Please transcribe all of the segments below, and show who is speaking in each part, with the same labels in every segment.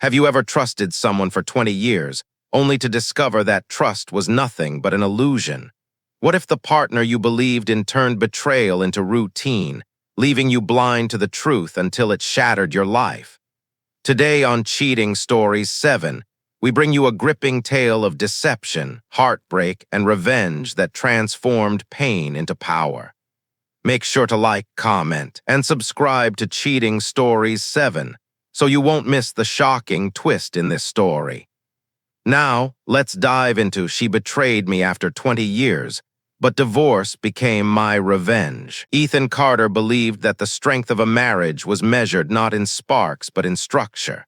Speaker 1: Have you ever trusted someone for 20 years, only to discover that trust was nothing but an illusion? What if the partner you believed in turned betrayal into routine, leaving you blind to the truth until it shattered your life? Today on Cheating Stories 7, we bring you a gripping tale of deception, heartbreak, and revenge that transformed pain into power. Make sure to like, comment, and subscribe to Cheating Stories 7 so you won't miss the shocking twist in this story. Now, let's dive into She Betrayed Me After 20 Years, but Divorce Became My Revenge. Ethan Carter believed that the strength of a marriage was measured not in sparks but in structure.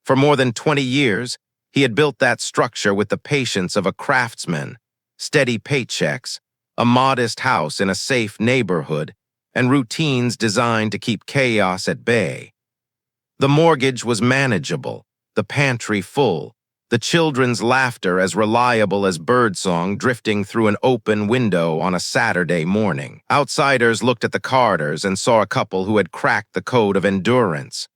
Speaker 1: For more than 20 years, he had built that structure with the patience of a craftsman, steady paychecks, a modest house in a safe neighborhood, and routines designed to keep chaos at bay. The mortgage was manageable, the pantry full, the children's laughter as reliable as birdsong drifting through an open window on a Saturday morning. Outsiders looked at the Carters and saw a couple who had cracked the code of endurance.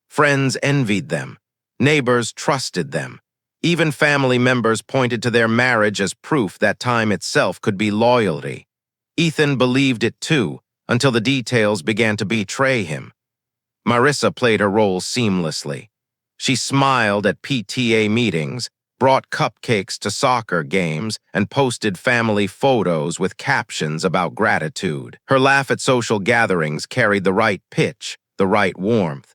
Speaker 1: Friends envied them. Neighbors trusted them. Even family members pointed to their marriage as proof that time itself could be loyalty. Ethan believed it too, until the details began to betray him. Marissa played her role seamlessly. She smiled at PTA meetings, brought cupcakes to soccer games, and posted family photos with captions about gratitude. Her laugh at social gatherings carried the right pitch, the right warmth.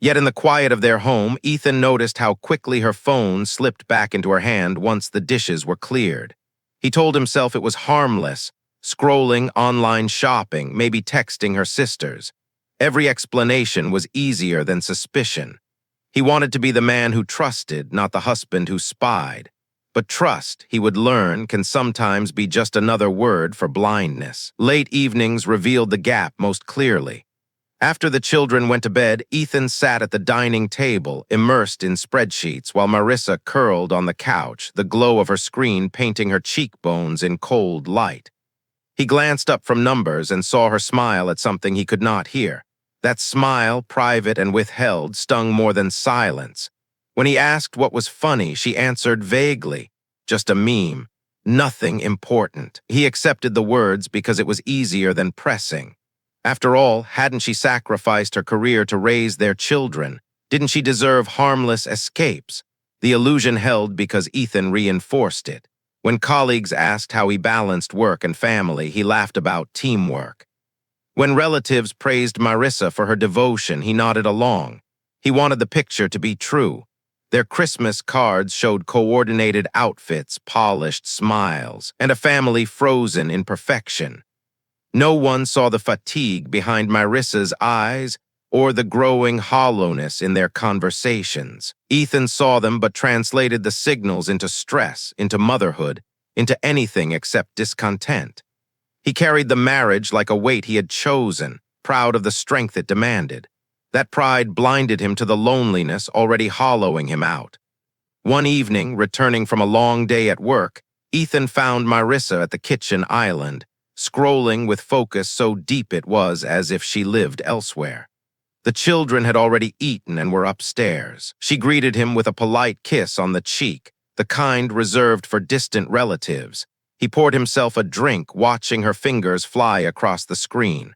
Speaker 1: Yet in the quiet of their home, Ethan noticed how quickly her phone slipped back into her hand once the dishes were cleared. He told himself it was harmless, scrolling, online shopping, maybe texting her sisters. Every explanation was easier than suspicion. He wanted to be the man who trusted, not the husband who spied. But trust, he would learn, can sometimes be just another word for blindness. Late evenings revealed the gap most clearly. After the children went to bed, Ethan sat at the dining table, immersed in spreadsheets, while Marissa curled on the couch, the glow of her screen painting her cheekbones in cold light. He glanced up from numbers and saw her smile at something he could not hear. That smile, private and withheld, stung more than silence. When he asked what was funny, she answered vaguely, just a meme, nothing important. He accepted the words because it was easier than pressing. After all, hadn't she sacrificed her career to raise their children? Didn't she deserve harmless escapes? The illusion held because Ethan reinforced it. When colleagues asked how he balanced work and family, he laughed about teamwork. When relatives praised Marissa for her devotion, he nodded along. He wanted the picture to be true. Their Christmas cards showed coordinated outfits, polished smiles, and a family frozen in perfection. No one saw the fatigue behind Marissa's eyes or the growing hollowness in their conversations. Ethan saw them but translated the signals into stress, into motherhood, into anything except discontent. He carried the marriage like a weight he had chosen, proud of the strength it demanded. That pride blinded him to the loneliness already hollowing him out. One evening, returning from a long day at work, Ethan found Marissa at the kitchen island, scrolling with focus so deep it was as if she lived elsewhere. The children had already eaten and were upstairs. She greeted him with a polite kiss on the cheek, the kind reserved for distant relatives. He poured himself a drink, watching her fingers fly across the screen.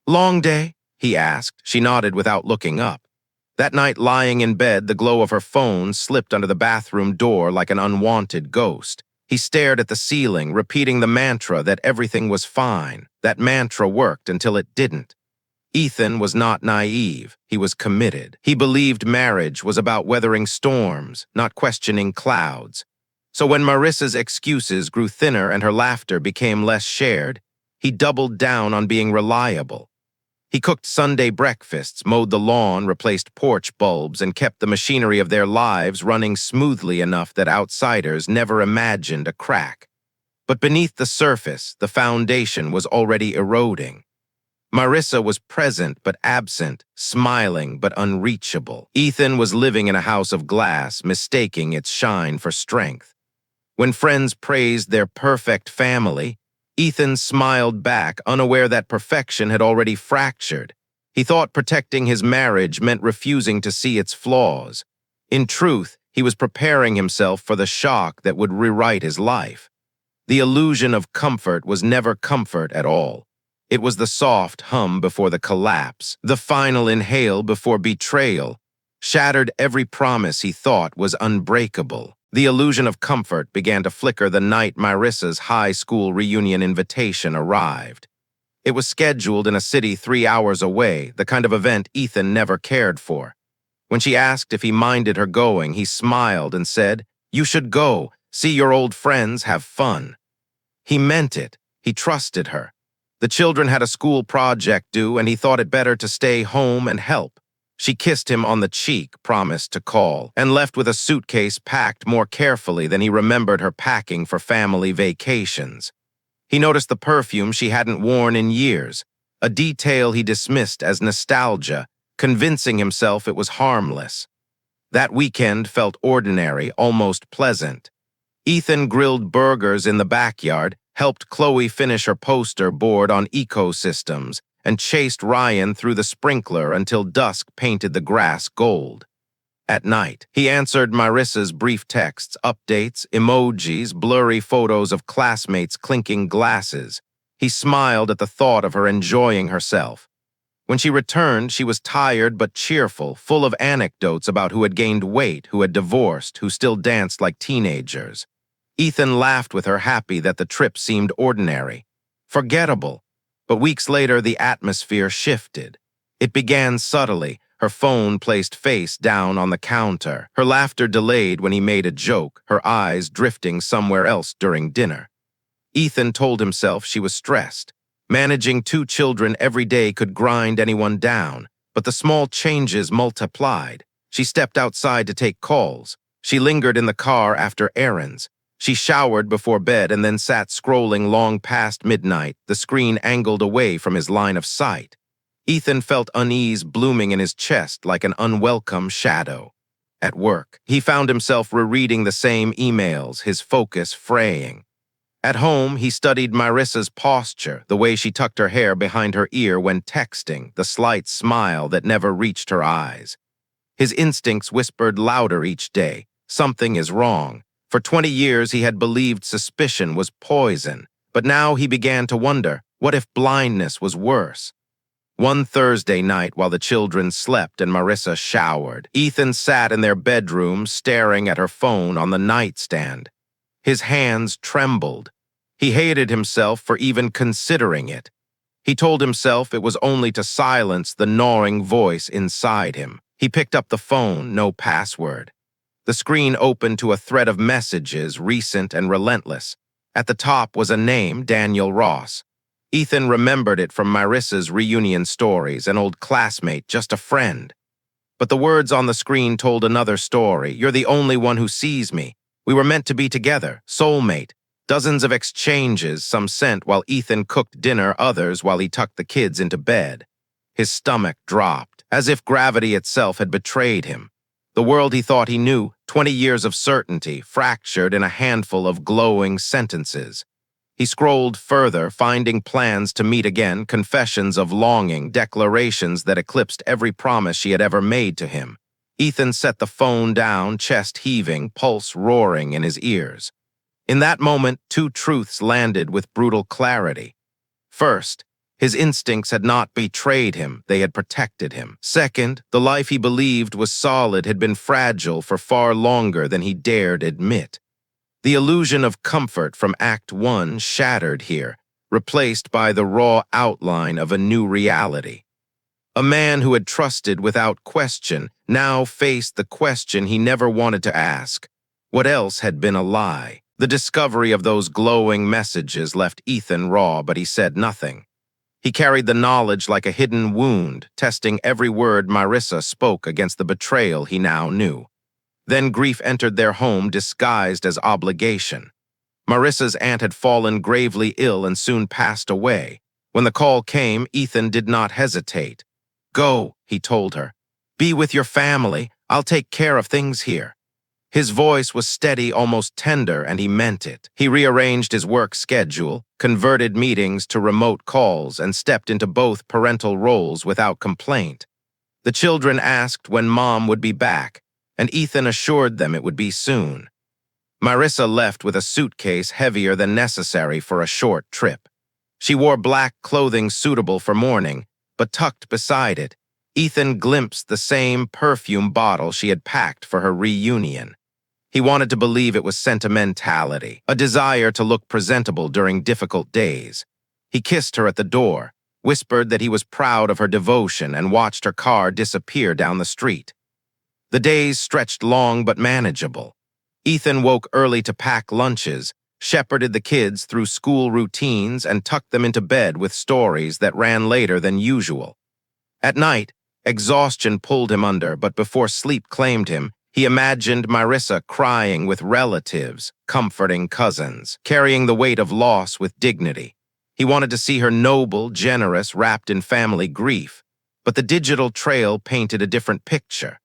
Speaker 1: "Long day?" he asked. She nodded without looking up. That night, lying in bed, the glow of her phone slipped under the bathroom door like an unwanted ghost. He stared at the ceiling, repeating the mantra that everything was fine. That mantra worked until it didn't. Ethan was not naive. He was committed. He believed marriage was about weathering storms, not questioning clouds. So when Marissa's excuses grew thinner and her laughter became less shared, he doubled down on being reliable. He cooked Sunday breakfasts, mowed the lawn, replaced porch bulbs, and kept the machinery of their lives running smoothly enough that outsiders never imagined a crack. But beneath the surface, the foundation was already eroding. Marissa was present but absent, smiling but unreachable. Ethan was living in a house of glass, mistaking its shine for strength. When friends praised their perfect family, Ethan smiled back, unaware that perfection had already fractured. He thought protecting his marriage meant refusing to see its flaws. In truth, he was preparing himself for the shock that would rewrite his life. The illusion of comfort was never comfort at all. It was the soft hum before the collapse, the final inhale before betrayal, shattered every promise he thought was unbreakable. The illusion of comfort began to flicker the night Marissa's high school reunion invitation arrived. It was scheduled in a city 3 hours away, the kind of event Ethan never cared for. When she asked if he minded her going, he smiled and said, "You should go, see your old friends, have fun." He meant it. He trusted her. The children had a school project due, and he thought it better to stay home and help. She kissed him on the cheek, promised to call, and left with a suitcase packed more carefully than he remembered her packing for family vacations. He noticed the perfume she hadn't worn in years, a detail he dismissed as nostalgia, convincing himself it was harmless. That weekend felt ordinary, almost pleasant. Ethan grilled burgers in the backyard, helped Chloe finish her poster board on ecosystems, and chased Ryan through the sprinkler until dusk painted the grass gold. At night, he answered Marissa's brief texts, updates, emojis, blurry photos of classmates clinking glasses. He smiled at the thought of her enjoying herself. When she returned, she was tired but cheerful, full of anecdotes about who had gained weight, who had divorced, who still danced like teenagers. Ethan laughed with her, happy that the trip seemed ordinary, forgettable. But weeks later, the atmosphere shifted. It began subtly, her phone placed face down on the counter, her laughter delayed when he made a joke, her eyes drifting somewhere else during dinner. Ethan told himself she was stressed. Managing 2 children every day could grind anyone down, but the small changes multiplied. She stepped outside to take calls. She lingered in the car after errands. She showered before bed and then sat scrolling long past midnight, the screen angled away from his line of sight. Ethan felt unease blooming in his chest like an unwelcome shadow. At work, he found himself rereading the same emails, his focus fraying. At home, he studied Marissa's posture, the way she tucked her hair behind her ear when texting, the slight smile that never reached her eyes. His instincts whispered louder each day, "Something is wrong." For 20 years, he had believed suspicion was poison, but now he began to wonder, what if blindness was worse? One Thursday night, while the children slept and Marissa showered, Ethan sat in their bedroom staring at her phone on the nightstand. His hands trembled. He hated himself for even considering it. He told himself it was only to silence the gnawing voice inside him. He picked up the phone, no password. The screen opened to a thread of messages, recent and relentless. At the top was a name, Daniel Ross. Ethan remembered it from Marissa's reunion stories, an old classmate, just a friend. But the words on the screen told another story. "You're the only one who sees me. We were meant to be together, soulmate." Dozens of exchanges, some sent while Ethan cooked dinner, others while he tucked the kids into bed. His stomach dropped, as if gravity itself had betrayed him. The world he thought he knew, 20 years of certainty, fractured in a handful of glowing sentences. He scrolled further, finding plans to meet again, confessions of longing, declarations that eclipsed every promise she had ever made to him. Ethan set the phone down, chest heaving, pulse roaring in his ears. In that moment, 2 truths landed with brutal clarity. First, his instincts had not betrayed him, they had protected him. Second, the life he believed was solid had been fragile for far longer than he dared admit. The illusion of comfort from Act 1 shattered here, replaced by the raw outline of a new reality. A man who had trusted without question now faced the question he never wanted to ask. What else had been a lie? The discovery of those glowing messages left Ethan raw, but he said nothing. He carried the knowledge like a hidden wound, testing every word Marissa spoke against the betrayal he now knew. Then grief entered their home disguised as obligation. Marissa's aunt had fallen gravely ill and soon passed away. When the call came, Ethan did not hesitate. "Go," he told her. "Be with your family. I'll take care of things here." His voice was steady, almost tender, and he meant it. He rearranged his work schedule, converted meetings to remote calls, and stepped into both parental roles without complaint. The children asked when Mom would be back. and Ethan assured them it would be soon. Marissa left with a suitcase heavier than necessary for a short trip. She wore black clothing suitable for mourning, but tucked beside it, Ethan glimpsed the same perfume bottle she had packed for her reunion. He wanted to believe it was sentimentality, a desire to look presentable during difficult days. He kissed her at the door, whispered that he was proud of her devotion, and watched her car disappear down the street. The days stretched long but manageable. Ethan woke early to pack lunches, shepherded the kids through school routines, and tucked them into bed with stories that ran later than usual. At night, exhaustion pulled him under, but before sleep claimed him, he imagined Marissa crying with relatives, comforting cousins, carrying the weight of loss with dignity. He wanted to see her noble, generous, wrapped in family grief, but the digital trail painted a different picture.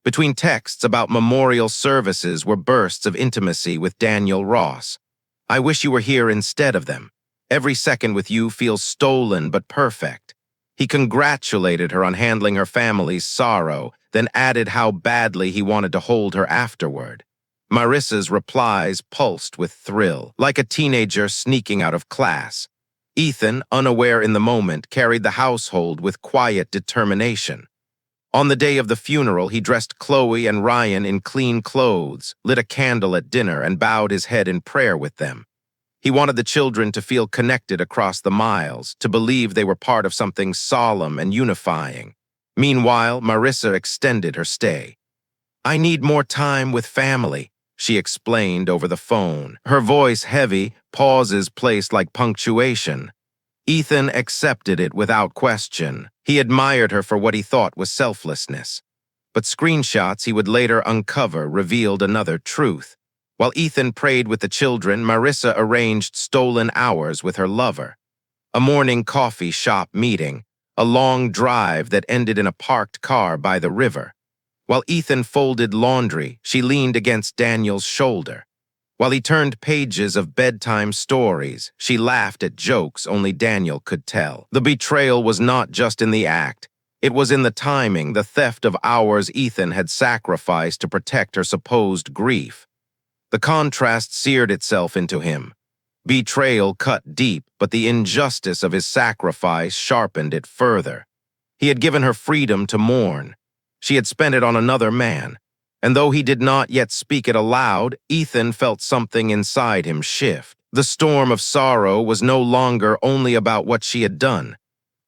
Speaker 1: Between texts about memorial services were bursts of intimacy with Daniel Ross. "I wish you were here instead of them. Every second with you feels stolen but perfect." He congratulated her on handling her family's sorrow, then added how badly he wanted to hold her afterward. Marissa's replies pulsed with thrill, like a teenager sneaking out of class. Ethan, unaware in the moment, carried the household with quiet determination. On the day of the funeral, he dressed Chloe and Ryan in clean clothes, lit a candle at dinner, and bowed his head in prayer with them. He wanted the children to feel connected across the miles, to believe they were part of something solemn and unifying. Meanwhile, Marissa extended her stay. "I need more time with family," she explained over the phone, her voice heavy, pauses placed like punctuation. Ethan accepted it without question. He admired her for what he thought was selflessness. But screenshots he would later uncover revealed another truth. While Ethan prayed with the children, Marissa arranged stolen hours with her lover. A morning coffee shop meeting, a long drive that ended in a parked car by the river. While Ethan folded laundry, she leaned against Daniel's shoulder. While he turned pages of bedtime stories, she laughed at jokes only Daniel could tell. The betrayal was not just in the act. It was in the timing, the theft of hours Ethan had sacrificed to protect her supposed grief. The contrast seared itself into him. Betrayal cut deep, but the injustice of his sacrifice sharpened it further. He had given her freedom to mourn. She had spent it on another man. And though he did not yet speak it aloud, Ethan felt something inside him shift. The storm of sorrow was no longer only about what she had done.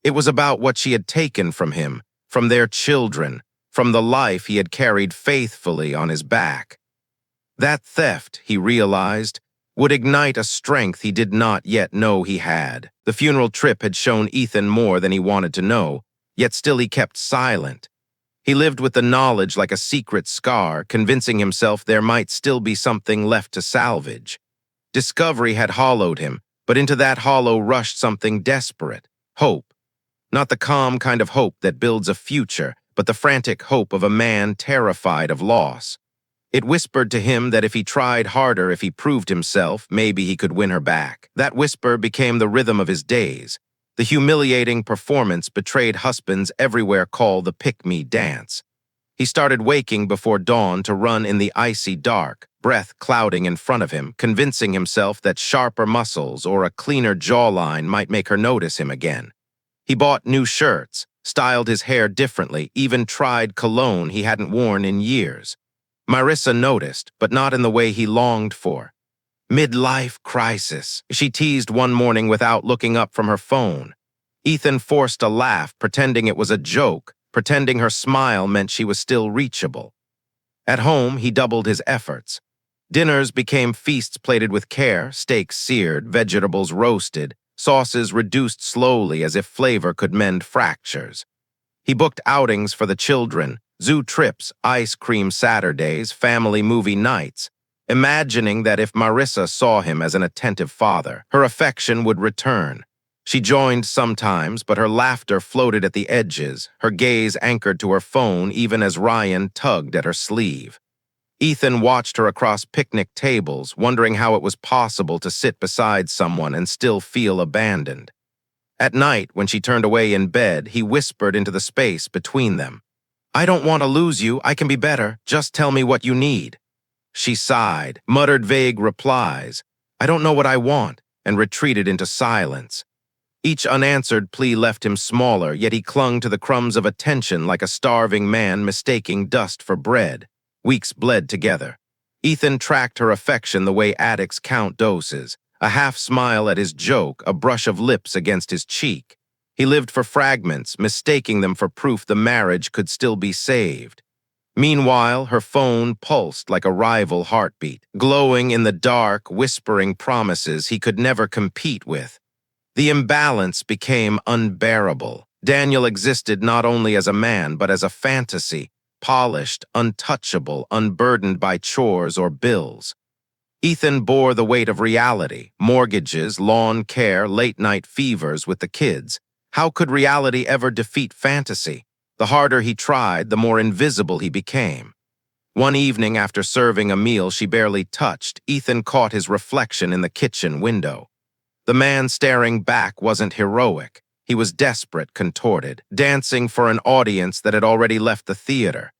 Speaker 1: It was about what she had taken from him, from their children, from the life he had carried faithfully on his back. That theft, he realized, would ignite a strength he did not yet know he had. The funeral trip had shown Ethan more than he wanted to know, yet still he kept silent. He lived with the knowledge like a secret scar, convincing himself there might still be something left to salvage. Discovery had hollowed him, but into that hollow rushed something desperate: hope. Not the calm kind of hope that builds a future, but the frantic hope of a man terrified of loss. It whispered to him that if he tried harder, if he proved himself, maybe he could win her back. That whisper became the rhythm of his days. The humiliating performance betrayed husbands everywhere call the pick-me dance. He started waking before dawn to run in the icy dark, breath clouding in front of him, convincing himself that sharper muscles or a cleaner jawline might make her notice him again. He bought new shirts, styled his hair differently, even tried cologne he hadn't worn in years. Marissa noticed, but not in the way he longed for. "Midlife crisis," she teased one morning without looking up from her phone. Ethan forced a laugh, pretending it was a joke, pretending her smile meant she was still reachable. At home, he doubled his efforts. Dinners became feasts plated with care, steaks seared, vegetables roasted, sauces reduced slowly as if flavor could mend fractures. He booked outings for the children, zoo trips, ice cream Saturdays, family movie nights, imagining that if Marissa saw him as an attentive father, her affection would return. She joined sometimes, but her laughter floated at the edges, her gaze anchored to her phone even as Ryan tugged at her sleeve. Ethan watched her across picnic tables, wondering how it was possible to sit beside someone and still feel abandoned. At night, when she turned away in bed, he whispered into the space between them, I don't want to lose you. I can be better. Just tell me what you need. She sighed, muttered vague replies. I don't know what I want, and retreated into silence. Each unanswered plea left him smaller, yet he clung to the crumbs of attention like a starving man mistaking dust for bread. Weeks bled together. Ethan tracked her affection the way addicts count doses, a half smile at his joke, a brush of lips against his cheek. He lived for fragments, mistaking them for proof the marriage could still be saved. Meanwhile, her phone pulsed like a rival heartbeat, glowing in the dark, whispering promises he could never compete with. The imbalance became unbearable. Daniel existed not only as a man, but as a fantasy, polished, untouchable, unburdened by chores or bills. Ethan bore the weight of reality, mortgages, lawn care, late-night fevers with the kids. How could reality ever defeat fantasy? The harder he tried, the more invisible he became. One evening after serving a meal she barely touched, Ethan caught his reflection in the kitchen window. The man staring back wasn't heroic. He was desperate, contorted, dancing for an audience that had already left the theater.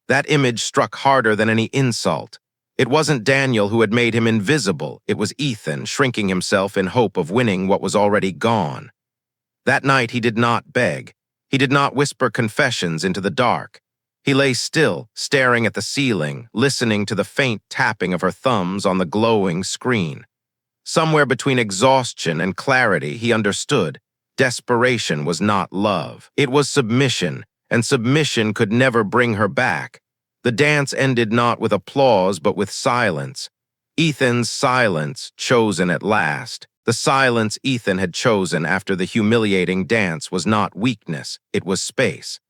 Speaker 1: That image struck harder than any insult. It wasn't Daniel who had made him invisible. It was Ethan, shrinking himself in hope of winning what was already gone. That night he did not beg. He did not whisper confessions into the dark. He lay still, staring at the ceiling, listening to the faint tapping of her thumbs on the glowing screen. Somewhere between exhaustion and clarity, he understood. Desperation was not love. It was submission, and submission could never bring her back. The dance ended not with applause, but with silence. Ethan's silence, chosen at last. The silence Ethan had chosen after the humiliating dance was not weakness, it was space.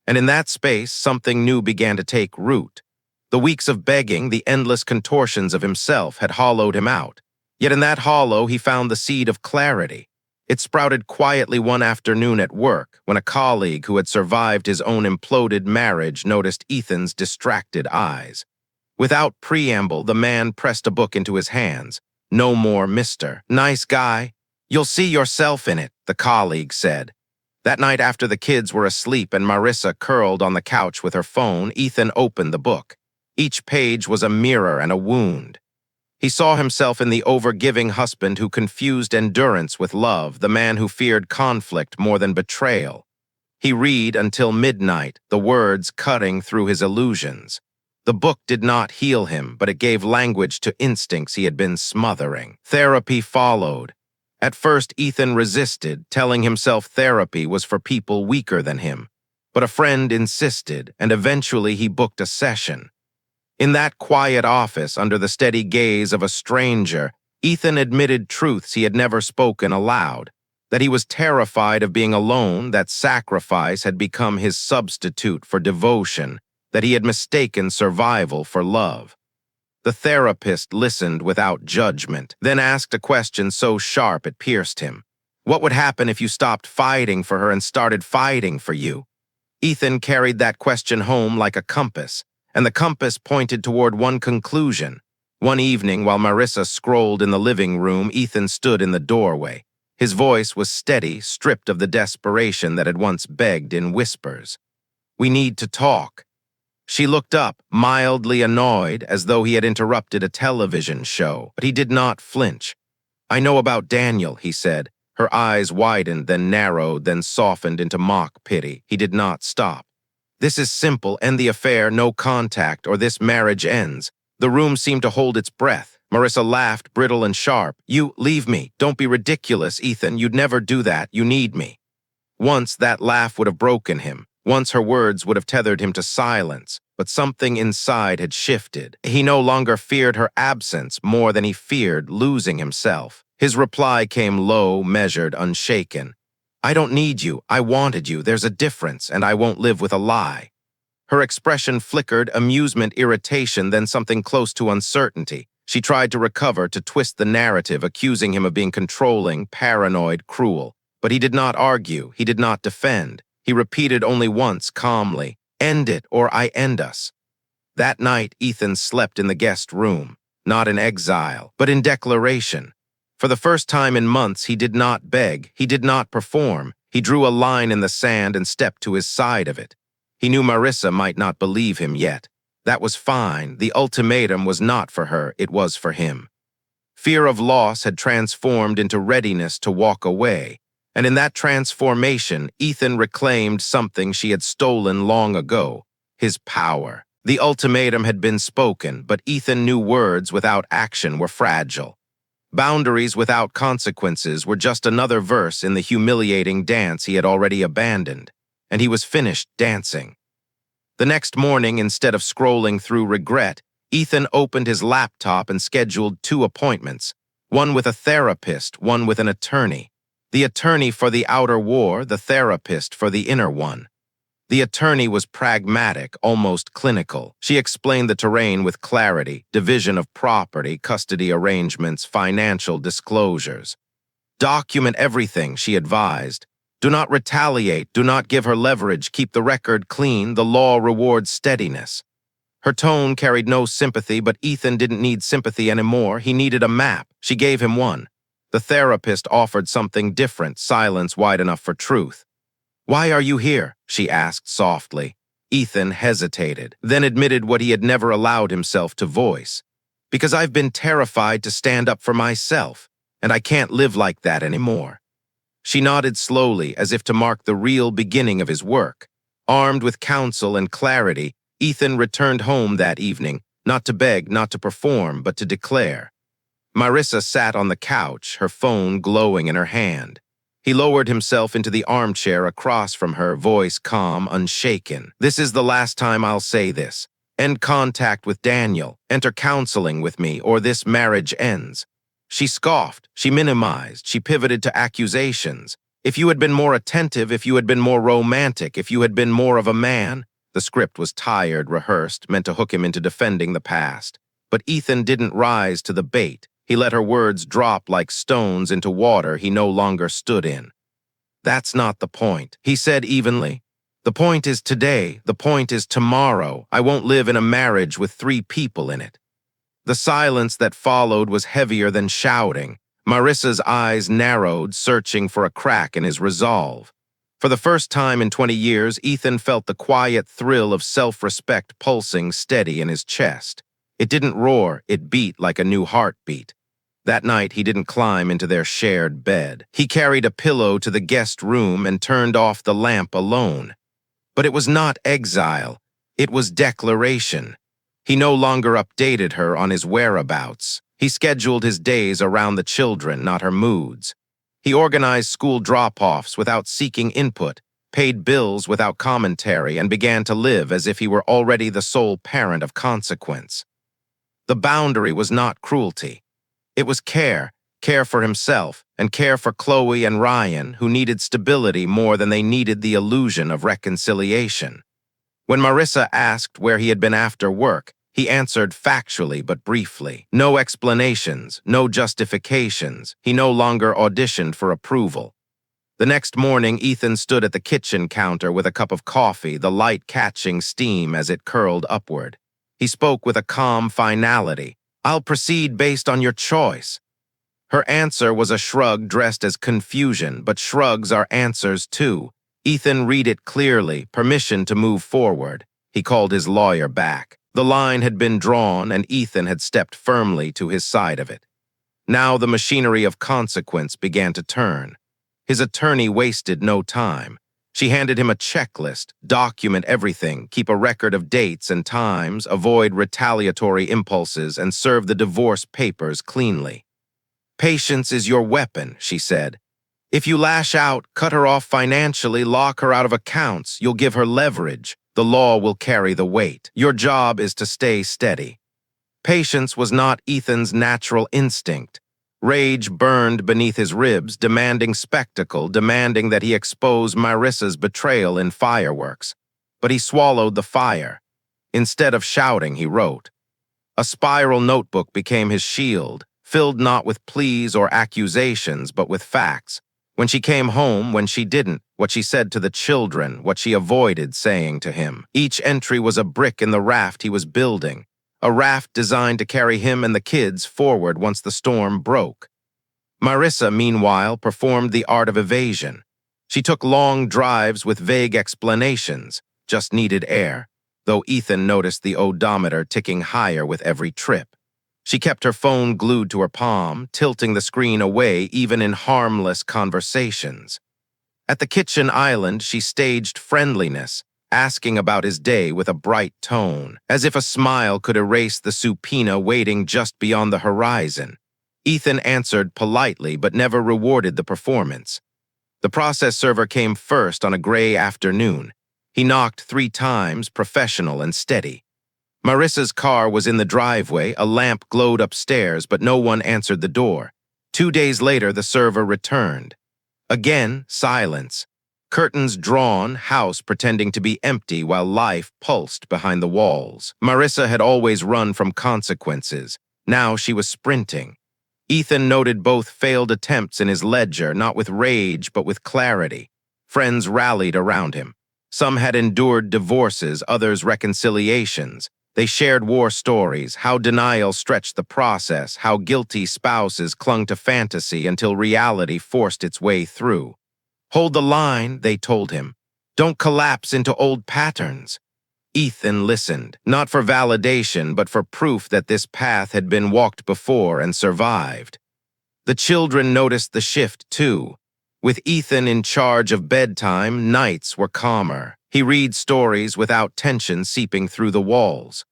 Speaker 1: And in that space, something new began to take root. The weeks of begging, the endless contortions of himself had hollowed him out. Yet in that hollow, he found the seed of clarity. It sprouted quietly one afternoon at work when a colleague who had survived his own imploded marriage noticed Ethan's distracted eyes. Without preamble, the man pressed a book into his hands. No more Mr. Nice Guy. You'll see yourself in it, the colleague said. That night after the kids were asleep and Marissa curled on the couch with her phone, Ethan opened the book. Each page was a mirror and a wound. He saw himself in the overgiving husband who confused endurance with love, the man who feared conflict more than betrayal. He read until midnight, the words cutting through his illusions. The book did not heal him, but it gave language to instincts he had been smothering. Therapy followed. At first, Ethan resisted, telling himself therapy was for people weaker than him. But a friend insisted, and eventually he booked a session. In that quiet office, under the steady gaze of a stranger, Ethan admitted truths he had never spoken aloud. That he was terrified of being alone, that sacrifice had become his substitute for devotion, that he had mistaken survival for love. The therapist listened without judgment, then asked a question so sharp it pierced him. What would happen if you stopped fighting for her and started fighting for you? Ethan carried that question home like a compass, and the compass pointed toward one conclusion. One evening, while Marissa scrolled in the living room, Ethan stood in the doorway. His voice was steady, stripped of the desperation that had once begged in whispers. We need to talk. She looked up, mildly annoyed, as though he had interrupted a television show, but he did not flinch. I know about Daniel, he said. Her eyes widened, then narrowed, then softened into mock pity. He did not stop. This is simple, end the affair, no contact, or this marriage ends. The room seemed to hold its breath. Marissa laughed, brittle and sharp. You, leave me. Don't be ridiculous, Ethan. You'd never do that. You need me. Once that laugh would have broken him. Once her words would have tethered him to silence. But something inside had shifted. He no longer feared her absence more than he feared losing himself. His reply came low, measured, unshaken. I don't need you. I wanted you. There's a difference, and I won't live with a lie. Her expression flickered, amusement, irritation, then something close to uncertainty. She tried to recover, to twist the narrative, accusing him of being controlling, paranoid, cruel. But he did not argue. He did not defend. He repeated only once, calmly, end it, or I end us. That night, Ethan slept in the guest room, not in exile, but in declaration. For the first time in months, he did not beg, he did not perform. He drew a line in the sand and stepped to his side of it. He knew Marissa might not believe him yet. That was fine. The ultimatum was not for her, it was for him. Fear of loss had transformed into readiness to walk away, and in that transformation, Ethan reclaimed something she had stolen long ago, his power. The ultimatum had been spoken, but Ethan knew words without action were fragile. Boundaries without consequences were just another verse in the humiliating dance he had already abandoned, and he was finished dancing. The next morning, instead of scrolling through regret, Ethan opened his laptop and scheduled 2 appointments, one with a therapist, one with an attorney. The attorney for the outer war, the therapist for the inner one. The attorney was pragmatic, almost clinical. She explained the terrain with clarity, division of property, custody arrangements, financial disclosures. Document everything, she advised. Do not retaliate, do not give her leverage, keep the record clean, the law rewards steadiness. Her tone carried no sympathy, but Ethan didn't need sympathy anymore. He needed a map. She gave him one. The therapist offered something different, silence wide enough for truth. "Why are you here?" she asked softly. Ethan hesitated, then admitted what he had never allowed himself to voice. "Because I've been terrified to stand up for myself, and I can't live like that anymore." She nodded slowly, as if to mark the real beginning of his work. Armed with counsel and clarity, Ethan returned home that evening, not to beg, not to perform, but to declare. Marissa sat on the couch, her phone glowing in her hand. He lowered himself into the armchair across from her, voice calm, unshaken. "This is the last time I'll say this. End contact with Daniel, enter counseling with me, or this marriage ends." She scoffed, she minimized, she pivoted to accusations. "If you had been more attentive, if you had been more romantic, if you had been more of a man." The script was tired, rehearsed, meant to hook him into defending the past. But Ethan didn't rise to the bait. He let her words drop like stones into water he no longer stood in. "That's not the point," he said evenly. "The point is today, the point is tomorrow. I won't live in a marriage with 3 people in it." The silence that followed was heavier than shouting. Marissa's eyes narrowed, searching for a crack in his resolve. For the first time in 20 years, Ethan felt the quiet thrill of self-respect pulsing steady in his chest. It didn't roar, it beat like a new heartbeat. That night, he didn't climb into their shared bed. He carried a pillow to the guest room and turned off the lamp alone. But it was not exile. It was declaration. He no longer updated her on his whereabouts. He scheduled his days around the children, not her moods. He organized school drop-offs without seeking input, paid bills without commentary, and began to live as if he were already the sole parent of consequence. The boundary was not cruelty. It was care, care for himself, and care for Chloe and Ryan, who needed stability more than they needed the illusion of reconciliation. When Marissa asked where he had been after work, he answered factually but briefly. No explanations, no justifications. He no longer auditioned for approval. The next morning, Ethan stood at the kitchen counter with a cup of coffee, the light catching steam as it curled upward. He spoke with a calm finality. "I'll proceed based on your choice." Her answer was a shrug dressed as confusion, but shrugs are answers too. Ethan read it clearly, permission to move forward. He called his lawyer back. The line had been drawn, and Ethan had stepped firmly to his side of it. Now the machinery of consequence began to turn. His attorney wasted no time. She handed him a checklist: document everything, keep a record of dates and times, avoid retaliatory impulses, and serve the divorce papers cleanly. "Patience is your weapon," she said. "If you lash out, cut her off financially, lock her out of accounts, you'll give her leverage. The law will carry the weight. Your job is to stay steady." Patience was not Ethan's natural instinct. Rage burned beneath his ribs, demanding spectacle, demanding that he expose Marissa's betrayal in fireworks. But he swallowed the fire. Instead of shouting, he wrote. A spiral notebook became his shield, filled not with pleas or accusations, but with facts. When she came home, when she didn't, what she said to the children, what she avoided saying to him. Each entry was a brick in the raft he was building. A raft designed to carry him and the kids forward once the storm broke. Marissa, meanwhile, performed the art of evasion. She took long drives with vague explanations. just needed air, though Ethan noticed the odometer ticking higher with every trip. She kept her phone glued to her palm, tilting the screen away even in harmless conversations. At the kitchen island, she staged friendliness, asking about his day with a bright tone, as if a smile could erase the supina waiting just beyond the horizon. Ethan answered politely but never rewarded the performance. The process server came first on a gray afternoon. He knocked 3 times, professional and steady. Marissa's car was in the driveway, a lamp glowed upstairs, but no one answered the door. 2 days later, the server returned. Again, silence. Curtains drawn, house pretending to be empty while life pulsed behind the walls. Marissa had always run from consequences. Now she was sprinting. Ethan noted both failed attempts in his ledger, not with rage but with clarity. Friends rallied around him. Some had endured divorces, others reconciliations. They shared war stories, how denial stretched the process, how guilty spouses clung to fantasy until reality forced its way through. Hold the line, they told him. Don't collapse into old patterns. Ethan listened, not for validation, but for proof that this path had been walked before and survived. The children noticed the shift, too. With Ethan in charge of bedtime, nights were calmer. He read stories without tension seeping through the walls.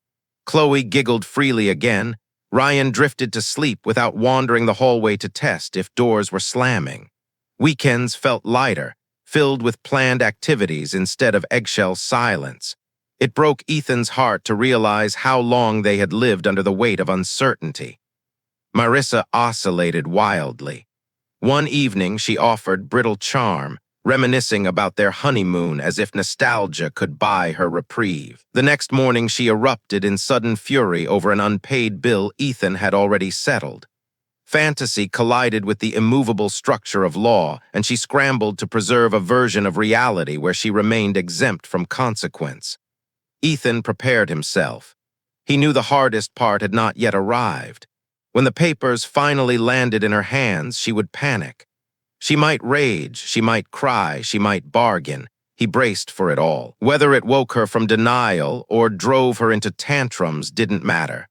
Speaker 1: Chloe giggled freely again. Ryan drifted to sleep without wandering the hallway to test if doors were slamming. Weekends felt lighter, filled with planned activities instead of eggshell silence. It broke Ethan's heart to realize how long they had lived under the weight of uncertainty. Marissa oscillated wildly. One evening she offered brittle charm, reminiscing about their honeymoon as if nostalgia could buy her reprieve. The next morning she erupted in sudden fury over an unpaid bill Ethan had already settled. Fantasy collided with the immovable structure of law, and she scrambled to preserve a version of reality where she remained exempt from consequence. Ethan prepared himself. He knew the hardest part had not yet arrived. When the papers finally landed in her hands, she would panic. She might rage, she might cry, she might bargain. He braced for it all. Whether it woke her from denial or drove her into tantrums didn't matter.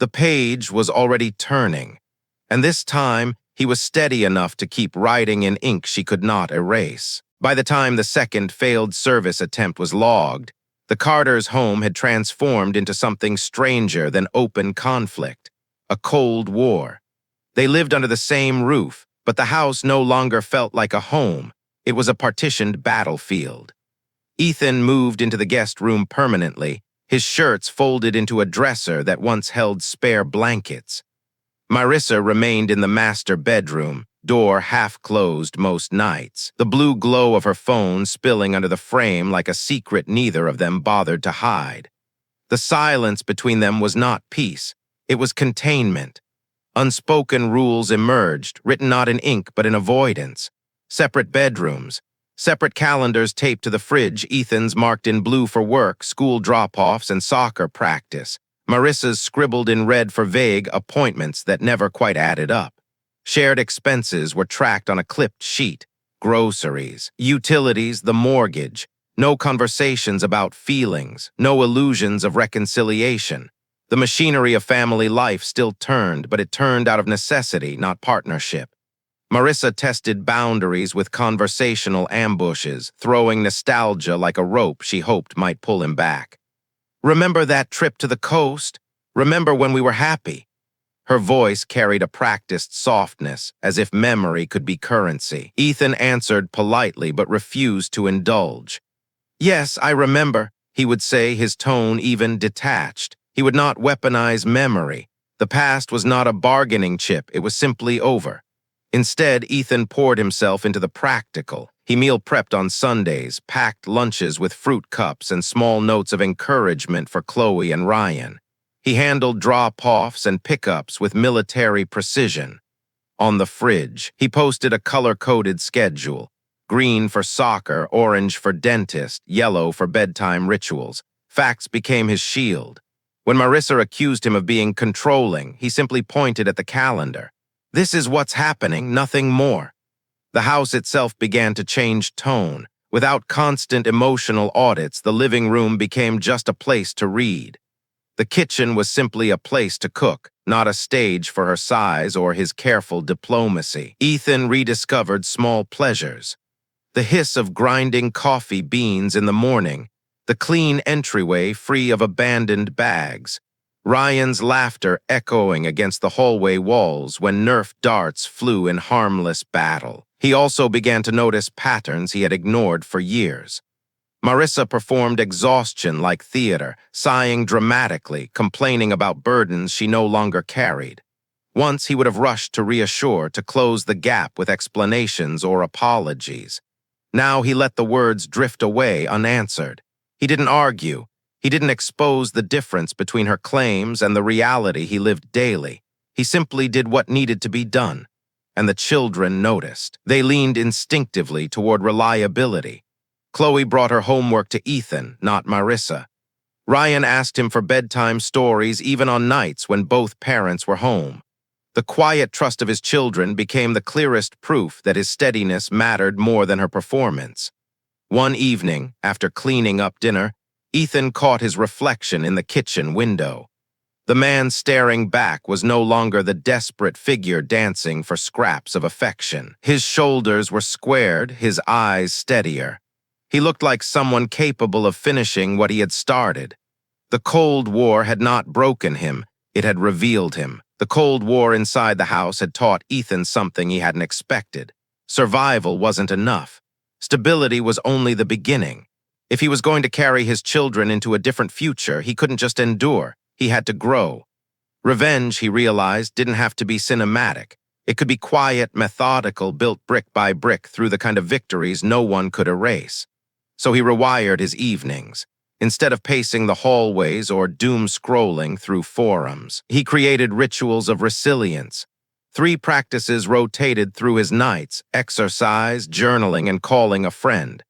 Speaker 1: The page was already turning, and this time he was steady enough to keep writing in ink she could not erase. By the time the second failed service attempt was logged, the Carters' home had transformed into something stranger than open conflict, a Cold War. They lived under the same roof, but the house no longer felt like a home. It was a partitioned battlefield. Ethan moved into the guest room permanently, his shirts folded into a dresser that once held spare blankets. Marissa remained in the master bedroom, door half-closed most nights, the blue glow of her phone spilling under the frame like a secret neither of them bothered to hide. The silence between them was not peace, it was containment. Unspoken rules emerged, written not in ink but in avoidance. Separate bedrooms, separate calendars taped to the fridge, Ethan's marked in blue for work, school drop-offs, and soccer practice. Marissa's scribbled in red for vague appointments that never quite added up. Shared expenses were tracked on a clipped sheet. Groceries, utilities, the mortgage. No conversations about feelings, no illusions of reconciliation. The machinery of family life still turned, but it turned out of necessity, not partnership. Marissa tested boundaries with conversational ambushes, throwing nostalgia like a rope she hoped might pull him back. Remember that trip to the coast? Remember when we were happy? Her voice carried a practiced softness, as if memory could be currency. Ethan answered politely but refused to indulge. Yes, I remember, he would say, his tone even detached. He would not weaponize memory. The past was not a bargaining chip, it was simply over. Instead, Ethan poured himself into the practical. He meal prepped on Sundays, packed lunches with fruit cups and small notes of encouragement for Chloe and Ryan. He handled drop-offs and pickups with military precision. On the fridge, he posted a color-coded schedule. Green for soccer, orange for dentist, yellow for bedtime rituals. Facts became his shield. When Marissa accused him of being controlling, he simply pointed at the calendar. This is what's happening, nothing more. The house itself began to change tone. Without constant emotional audits, the living room became just a place to read. The kitchen was simply a place to cook, not a stage for her sighs or his careful diplomacy. Ethan rediscovered small pleasures. The hiss of grinding coffee beans in the morning, the clean entryway free of abandoned bags, Ryan's laughter echoing against the hallway walls when Nerf darts flew in harmless battle. He also began to notice patterns he had ignored for years. Marissa performed exhaustion like theater, sighing dramatically, complaining about burdens she no longer carried. Once he would have rushed to reassure, to close the gap with explanations or apologies. Now he let the words drift away unanswered. He didn't argue. He didn't expose the difference between her claims and the reality he lived daily. He simply did what needed to be done. And the children noticed. They leaned instinctively toward reliability. Chloe brought her homework to Ethan, not Marissa. Ryan asked him for bedtime stories even on nights when both parents were home. The quiet trust of his children became the clearest proof that his steadiness mattered more than her performance. One evening, after cleaning up dinner, Ethan caught his reflection in the kitchen window. The man staring back was no longer the desperate figure dancing for scraps of affection. His shoulders were squared, his eyes steadier. He looked like someone capable of finishing what he had started. The Cold War had not broken him, it had revealed him. The Cold War inside the house had taught Ethan something he hadn't expected. Survival wasn't enough. Stability was only the beginning. If he was going to carry his children into a different future, he couldn't just endure. He had to grow. Revenge, he realized, didn't have to be cinematic. It could be quiet, methodical, built brick by brick through the kind of victories no one could erase. So he rewired his evenings. Instead of pacing the hallways or doom-scrolling through forums, he created rituals of resilience. 3 practices rotated through his nights: exercise, journaling, and calling a friend.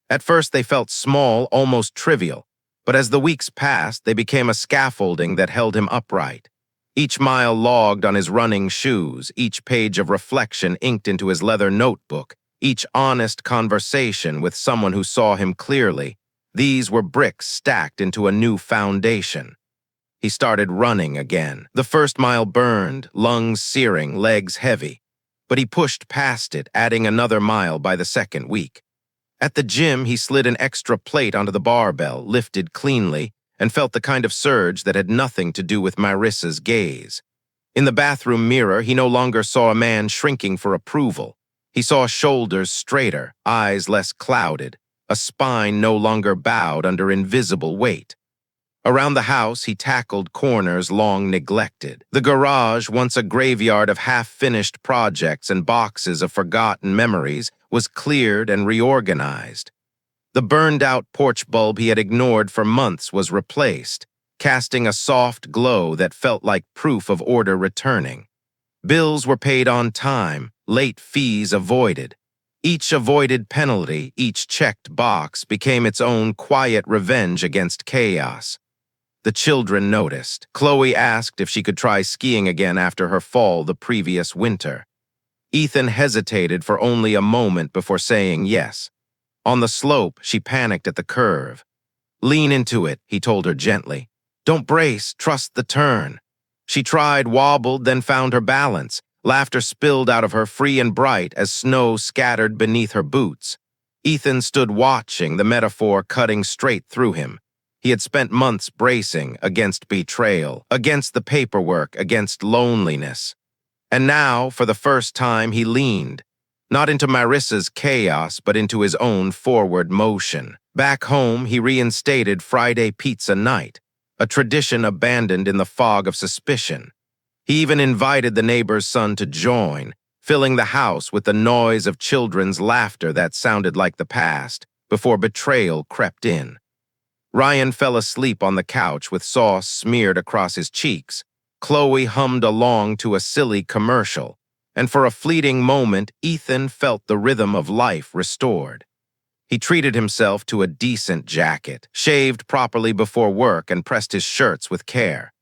Speaker 1: At first they felt small, almost trivial, but as the weeks passed, they became a scaffolding that held him upright. Each mile logged on his running shoes, each page of reflection inked into his leather notebook, each honest conversation with someone who saw him clearly. These were bricks stacked into a new foundation. He started running again. The first mile burned, lungs searing, legs heavy. But he pushed past it, adding another mile by the second week. At the gym, he slid an extra plate onto the barbell, lifted cleanly, and felt the kind of surge that had nothing to do with Marissa's gaze. In the bathroom mirror, he no longer saw a man shrinking for approval. He saw shoulders straighter, eyes less clouded, a spine no longer bowed under invisible weight. Around the house, he tackled corners long neglected. The garage, once a graveyard of half-finished projects and boxes of forgotten memories, was cleared and reorganized. The burned-out porch bulb he had ignored for months was replaced, casting a soft glow that felt like proof of order returning. Bills were paid on time, late fees avoided. Each avoided penalty, each checked box, became its own quiet revenge against chaos. The children noticed. Chloe asked if she could try skiing again after her fall the previous winter. Ethan hesitated for only a moment before saying yes. On the slope, she panicked at the curve. "Lean into it," he told her gently. "Don't brace, trust the turn." She tried, wobbled, then found her balance. Laughter spilled out of her free and bright as snow scattered beneath her boots. Ethan stood watching, the metaphor cutting straight through him. He had spent months bracing against betrayal, against the paperwork, against loneliness. And now, for the first time, he leaned, not into Marissa's chaos, but into his own forward motion. Back home, he reinstated Friday pizza night, a tradition abandoned in the fog of suspicion. He even invited the neighbor's son to join, filling the house with the noise of children's laughter that sounded like the past, before betrayal crept in. Ryan fell asleep on the couch with sauce smeared across his cheeks. Chloe hummed along to a silly commercial, and for a fleeting moment, Ethan felt the rhythm of life restored. He treated himself to a decent jacket, shaved properly before work, and pressed his shirts with care.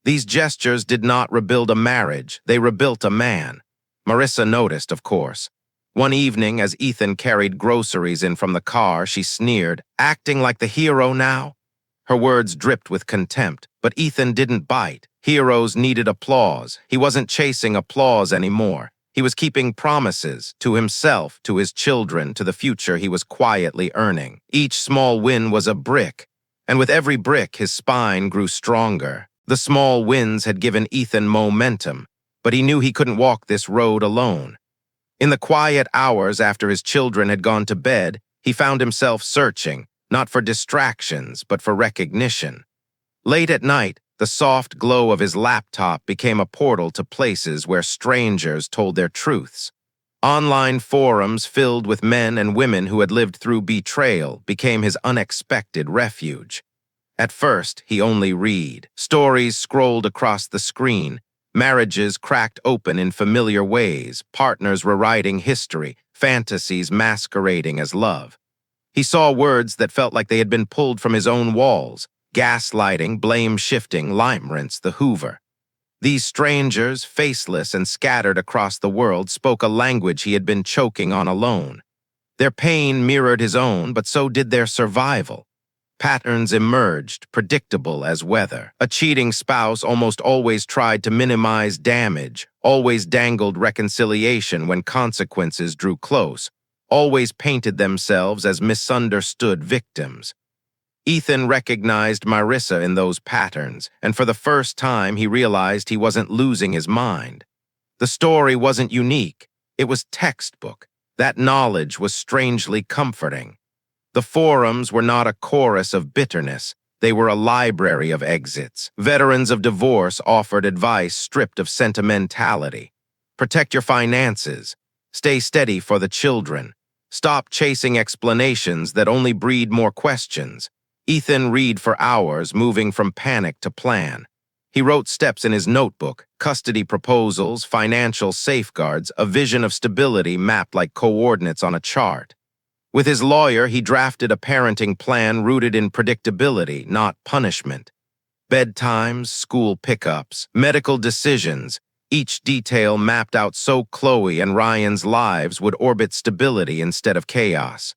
Speaker 1: These gestures did not rebuild a marriage, they rebuilt a man. Marissa noticed, of course. One evening, as Ethan carried groceries in from the car, she sneered, "Acting like the hero now?" Her words dripped with contempt, but Ethan didn't bite. Heroes needed applause. He wasn't chasing applause anymore. He was keeping promises to himself, to his children, to the future he was quietly earning. Each small win was a brick, and with every brick his spine grew stronger. The small wins had given Ethan momentum, but he knew he couldn't walk this road alone. In the quiet hours after his children had gone to bed, he found himself searching, not for distractions, but for recognition. Late at night, the soft glow of his laptop became a portal to places where strangers told their truths. Online forums filled with men and women who had lived through betrayal became his unexpected refuge. At first, he only read. Stories scrolled across the screen. Marriages cracked open in familiar ways, partners rewriting history, fantasies masquerading as love. He saw words that felt like they had been pulled from his own walls: gaslighting, blame-shifting, limerence, the Hoover. These strangers, faceless and scattered across the world, spoke a language he had been choking on alone. Their pain mirrored his own, but so did their survival. Patterns emerged, predictable as weather. A cheating spouse almost always tried to minimize damage, always dangled reconciliation when consequences drew close, always painted themselves as misunderstood victims. Ethan recognized Marissa in those patterns, and for the first time he realized he wasn't losing his mind. The story wasn't unique, it was textbook. That knowledge was strangely comforting. The forums were not a chorus of bitterness, they were a library of exits. Veterans of divorce offered advice stripped of sentimentality. Protect your finances. Stay steady for the children. Stop chasing explanations that only breed more questions. Ethan read for hours, moving from panic to plan. He wrote steps in his notebook: custody proposals, financial safeguards, a vision of stability mapped like coordinates on a chart. With his lawyer, he drafted a parenting plan rooted in predictability, not punishment. Bedtimes, school pickups, medical decisions, each detail mapped out so Chloe and Ryan's lives would orbit stability instead of chaos.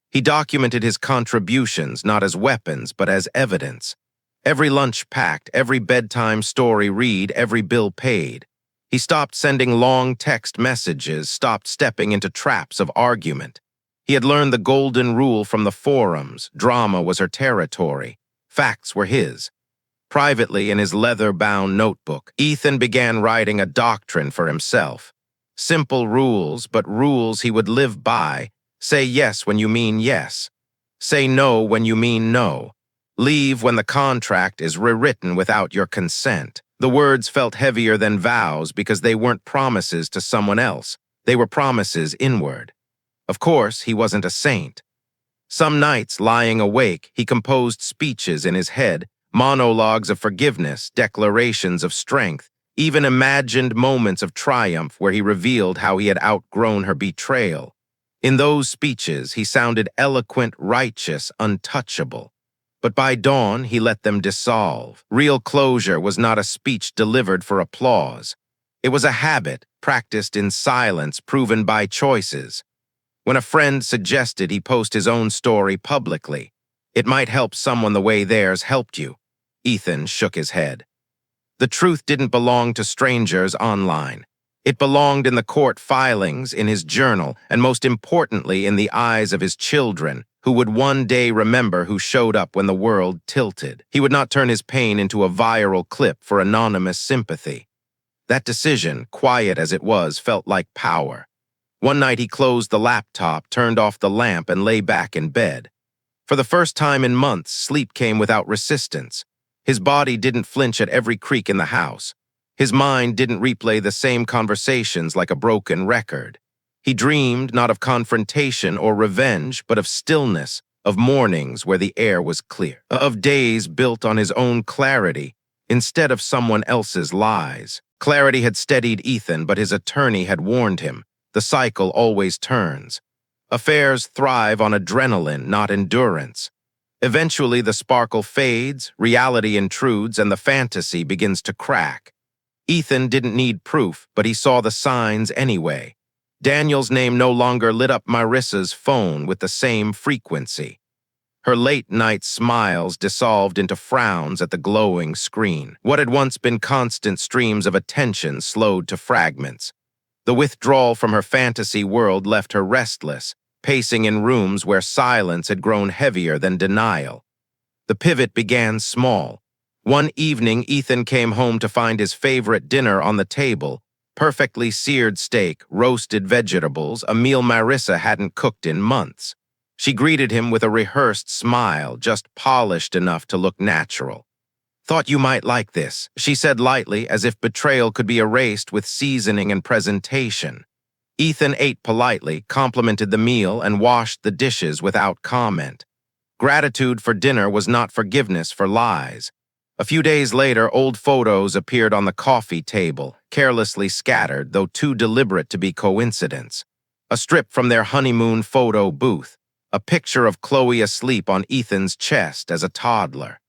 Speaker 1: He documented his contributions not as weapons, but as evidence. Every lunch packed, every bedtime story read, every bill paid. He stopped sending long text messages, stopped stepping into traps of argument. He had learned the golden rule from the forums: drama was her territory, facts were his. Privately, in his leather-bound notebook, Ethan began writing a doctrine for himself. Simple rules, but rules he would live by. Say yes when you mean yes. Say no when you mean no. Leave when the contract is rewritten without your consent. The words felt heavier than vows because they weren't promises to someone else. They were promises inward. Of course, he wasn't a saint. Some nights, lying awake, he composed speeches in his head, monologues of forgiveness, declarations of strength, even imagined moments of triumph where he revealed how he had outgrown her betrayal. In those speeches, he sounded eloquent, righteous, untouchable. But by dawn, he let them dissolve. Real closure was not a speech delivered for applause. It was a habit, practiced in silence, proven by choices. When a friend suggested he post his own story publicly, it might help someone the way theirs helped you. Ethan shook his head. The truth didn't belong to strangers online. It belonged in the court filings, in his journal, and most importantly in the eyes of his children, who would one day remember who showed up when the world tilted. He would not turn his pain into a viral clip for anonymous sympathy. That decision, quiet as it was, felt like power. One night he closed the laptop, turned off the lamp, and lay back in bed. For the first time in months, sleep came without resistance. His body didn't flinch at every creak in the house. His mind didn't replay the same conversations like a broken record. He dreamed not of confrontation or revenge, but of stillness, of mornings where the air was clear, of days built on his own clarity instead of someone else's lies. Clarity had steadied Ethan, but his attorney had warned him. The cycle always turns. Affairs thrive on adrenaline, not endurance. Eventually, the sparkle fades, reality intrudes, and the fantasy begins to crack. Ethan didn't need proof, but he saw the signs anyway. Daniel's name no longer lit up Marissa's phone with the same frequency. Her late-night smiles dissolved into frowns at the glowing screen. What had once been constant streams of attention slowed to fragments. The withdrawal from her fantasy world left her restless, pacing in rooms where silence had grown heavier than denial. The pivot began small. One evening, Ethan came home to find his favorite dinner on the table: perfectly seared steak, roasted vegetables, a meal Marissa hadn't cooked in months. She greeted him with a rehearsed smile, just polished enough to look natural. "Thought you might like this," she said lightly, as if betrayal could be erased with seasoning and presentation. Ethan ate politely, complimented the meal, and washed the dishes without comment. Gratitude for dinner was not forgiveness for lies. A few days later, old photos appeared on the coffee table, carelessly scattered, though too deliberate to be coincidence. A strip from their honeymoon photo booth, a picture of Chloe asleep on Ethan's chest as a toddler.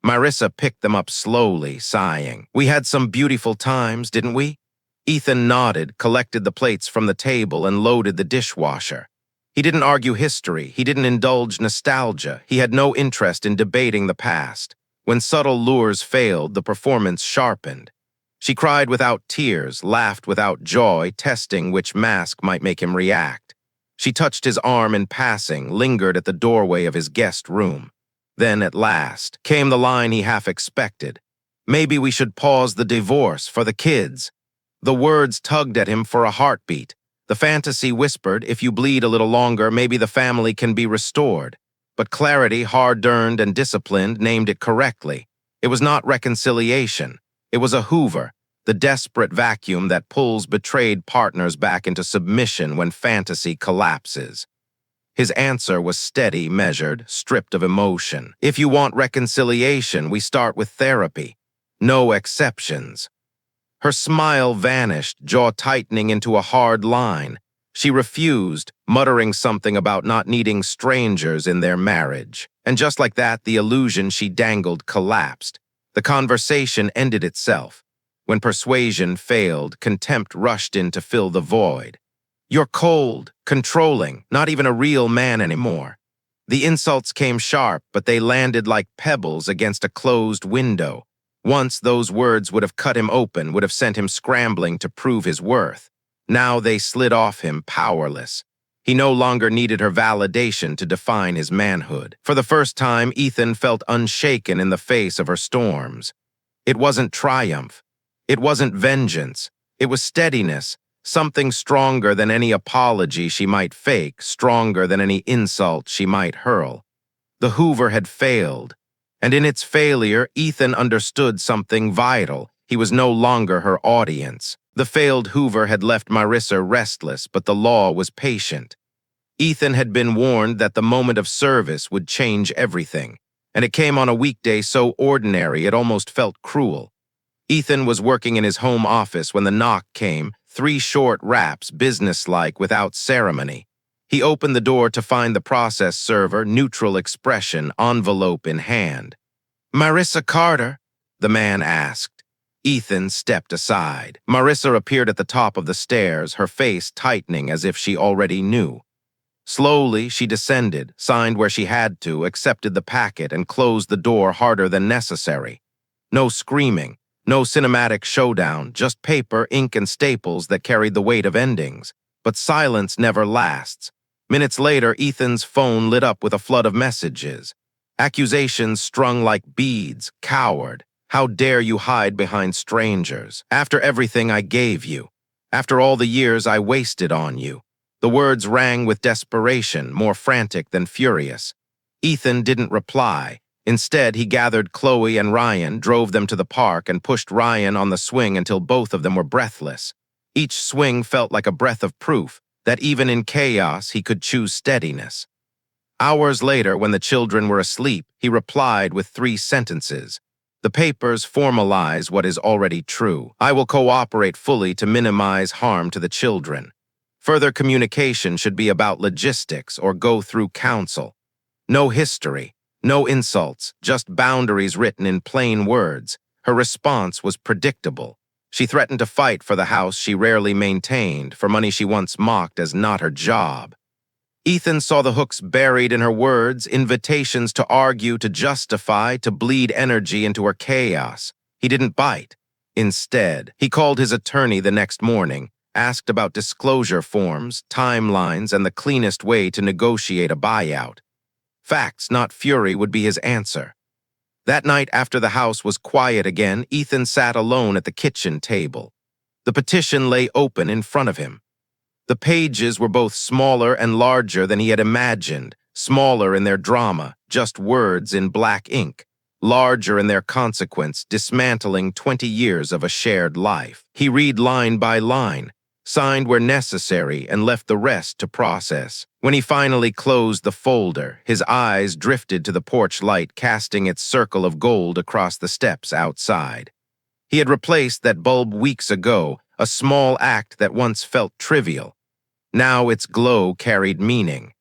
Speaker 1: Marissa picked them up slowly, sighing. "We had some beautiful times, didn't we?" Ethan nodded, collected the plates from the table, and loaded the dishwasher. He didn't argue history, he didn't indulge nostalgia, he had no interest in debating the past. When subtle lures failed, the performance sharpened. She cried without tears, laughed without joy, testing which mask might make him react. She touched his arm in passing, lingered at the doorway of his guest room. Then, at last, came the line he half expected. "Maybe we should pause the divorce for the kids." The words tugged at him for a heartbeat. The fantasy whispered, "If you bleed a little longer, maybe the family can be restored." But clarity, hard-earned and disciplined, named it correctly. It was not reconciliation. It was a Hoover, the desperate vacuum that pulls betrayed partners back into submission when fantasy collapses. His answer was steady, measured, stripped of emotion. "If you want reconciliation, we start with therapy. No exceptions." Her smile vanished, jaw tightening into a hard line. She refused, muttering something about not needing strangers in their marriage. And just like that, the illusion she dangled collapsed. The conversation ended itself. When persuasion failed, contempt rushed in to fill the void. "You're cold, controlling, not even a real man anymore." The insults came sharp, but they landed like pebbles against a closed window. Once those words would have cut him open, would have sent him scrambling to prove his worth. Now they slid off him, powerless. He no longer needed her validation to define his manhood. For the first time, Ethan felt unshaken in the face of her storms. It wasn't triumph. It wasn't vengeance. It was steadiness, something stronger than any apology she might fake, stronger than any insult she might hurl. The Hoover had failed, and in its failure, Ethan understood something vital. He was no longer her audience. The failed Hoover had left Marissa restless, but the law was patient. Ethan had been warned that the moment of service would change everything, and it came on a weekday so ordinary it almost felt cruel. Ethan was working in his home office when the knock came, 3 short raps, businesslike, without ceremony. He opened the door to find the process server, neutral expression, envelope in hand. "Marissa Carter?" the man asked. Ethan stepped aside. Marissa appeared at the top of the stairs, her face tightening as if she already knew. Slowly, she descended, signed where she had to, accepted the packet, and closed the door harder than necessary. No screaming. No cinematic showdown, just paper, ink, and staples that carried the weight of endings. But silence never lasts. Minutes later, Ethan's phone lit up with a flood of messages. Accusations strung like beads. "Coward. How dare you hide behind strangers? After everything I gave you. After all the years I wasted on you." The words rang with desperation, more frantic than furious. Ethan didn't reply. Instead, he gathered Chloe and Ryan, drove them to the park, and pushed Ryan on the swing until both of them were breathless. Each swing felt like a breath of proof that even in chaos he could choose steadiness. Hours later, when the children were asleep, he replied with 3 sentences. "The papers formalize what is already true. I will cooperate fully to minimize harm to the children. Further communication should be about logistics or go through counsel. No history. No insults, just boundaries written in plain words. Her response was predictable. She threatened to fight for the house she rarely maintained, for money she once mocked as not her job. Ethan saw the hooks buried in her words, invitations to argue, to justify, to bleed energy into her chaos. He didn't bite. Instead, he called his attorney the next morning, asked about disclosure forms, timelines, and the cleanest way to negotiate a buyout. Facts, not fury, would be his answer. That night, after the house was quiet again, Ethan sat alone at the kitchen table. The petition lay open in front of him. The pages were both smaller and larger than he had imagined, smaller in their drama, just words in black ink, larger in their consequence, dismantling 20 years of a shared life. He read line by line, signed where necessary, and left the rest to process. When he finally closed the folder, his eyes drifted to the porch light casting its circle of gold across the steps outside. He had replaced that bulb weeks ago, a small act that once felt trivial. Now its glow carried meaning.